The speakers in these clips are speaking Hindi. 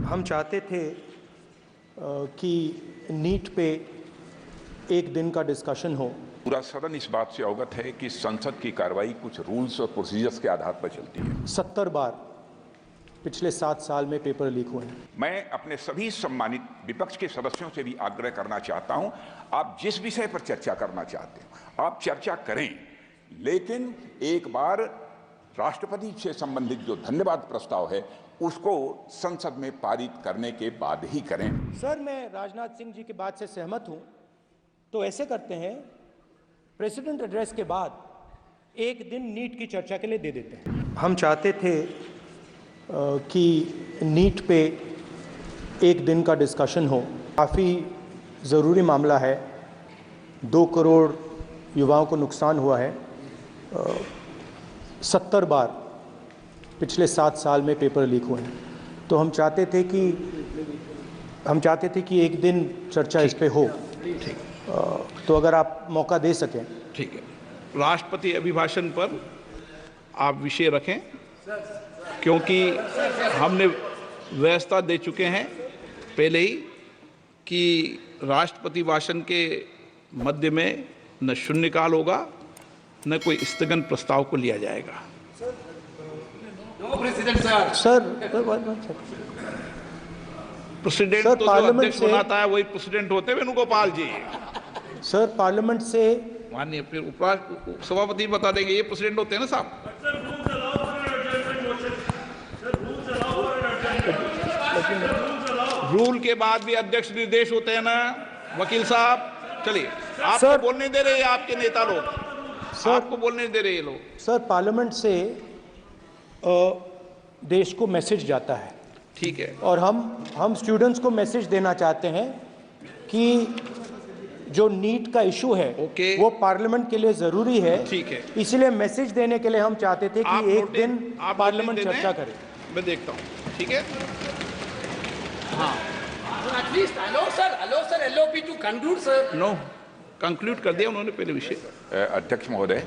हम चाहते थे कि नीट पे एक दिन का डिस्कशन हो। पूरा सदन इस बात से अवगत है कि संसद की कार्रवाई कुछ रूल्स और प्रोसीजर्स के आधार पर चलती है। 70 बार पिछले 7 साल में पेपर लीक हुए हैं। मैं अपने सभी सम्मानित विपक्ष के सदस्यों से भी आग्रह करना चाहता हूं, आप जिस विषय पर चर्चा करना चाहते हैं आप चर्चा करें, लेकिन एक बार राष्ट्रपति से संबंधित जो धन्यवाद प्रस्ताव है उसको संसद में पारित करने के बाद ही करें। सर, मैं राजनाथ सिंह जी की बात से सहमत हूं, तो ऐसे करते हैं, प्रेसिडेंट एड्रेस के बाद एक दिन नीट की चर्चा के लिए दे देते हैं। हम चाहते थे कि नीट पे एक दिन का डिस्कशन हो। काफ़ी ज़रूरी मामला है, 2 करोड़ युवाओं को नुकसान हुआ है। 70 बार पिछले 7 साल में पेपर लीक हुए हैं, तो हम चाहते थे कि एक दिन चर्चा इस पे हो। तो अगर आप मौका दे सकें। ठीक है, राष्ट्रपति अभिभाषण पर आप विषय रखें, क्योंकि हमने व्यवस्था दे चुके हैं पहले ही कि राष्ट्रपति भाषण के मध्य में न शून्यकाल होगा न कोई स्थगन प्रस्ताव को लिया जाएगा। सर, प्रेसिडेंट तो जो अध्यक्ष बनाता है वही प्रेसिडेंट होते हैं वेणुगोपाल जी। सर, पार्लियामेंट से माननीय फिर सभापति बता देंगे, ये प्रेसिडेंट होते हैं ना साहब। रूल के बाद भी अध्यक्ष निर्देश होते हैं ना वकील साहब। चलिए, आपको बोलने दे रहे हैं आपके नेता लोग, आपको बोलने दे रहे हैं लोग। सर, पार्लियामेंट से देश को मैसेज जाता है। ठीक है, और हम स्टूडेंट्स को मैसेज देना चाहते हैं कि जो नीट का इशू है वो पार्लियामेंट के लिए जरूरी है। ठीक है, इसलिए मैसेज देने के लिए हम चाहते थे कि एक दिन पार्लियामेंट चर्चा करे। मैं देखता हूँ, ठीक है। हाँ, नो कंक्लूड कर दिया उन्होंने पहले विषय। अध्यक्ष महोदय,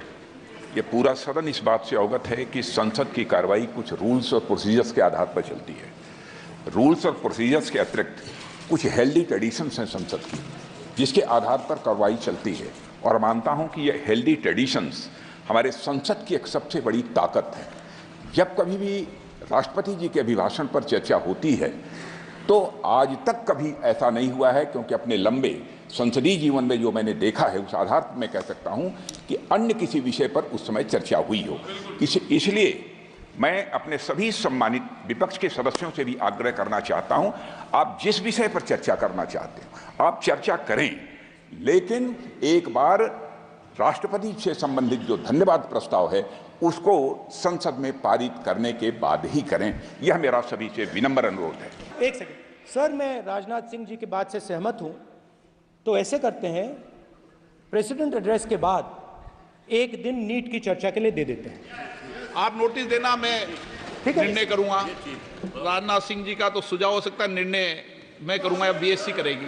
ये पूरा सदन इस बात से अवगत है कि संसद की कार्रवाई कुछ रूल्स और प्रोसीजर्स के आधार पर चलती है। रूल्स और प्रोसीजर्स के अतिरिक्त कुछ हेल्दी ट्रेडिशंस हैं संसद की, जिसके आधार पर कार्रवाई चलती है। और मानता हूं कि ये हेल्दी ट्रेडिशंस हमारे संसद की एक सबसे बड़ी ताकत है। जब कभी भी राष्ट्रपति जी के अभिभाषण पर चर्चा होती है तो आज तक कभी ऐसा नहीं हुआ है, क्योंकि अपने लंबे संसदीय जीवन में जो मैंने देखा है उस आधार पर मैं कह सकता हूं कि अन्य किसी विषय पर उस समय चर्चा हुई हो। इसलिए मैं अपने सभी सम्मानित विपक्ष के सदस्यों से भी आग्रह करना चाहता हूं, आप जिस विषय पर चर्चा करना चाहते हैं आप चर्चा करें, लेकिन एक बार राष्ट्रपति से संबंधित जो धन्यवाद प्रस्ताव है उसको संसद में पारित करने के बाद ही करें। यह मेरा सभी से विनम्र अनुरोध है। एक सेकंड सर, मैं राजनाथ सिंह जी की बात से सहमत हूं, तो ऐसे करते हैं, प्रेसिडेंट एड्रेस के बाद एक दिन नीट की चर्चा के लिए दे देते हैं। आप नोटिस देना, मैं निर्णय करूंगा। राजनाथ सिंह जी का तो सुझाव हो सकता है, निर्णय मैं करूंगा या बीएससी करेगी।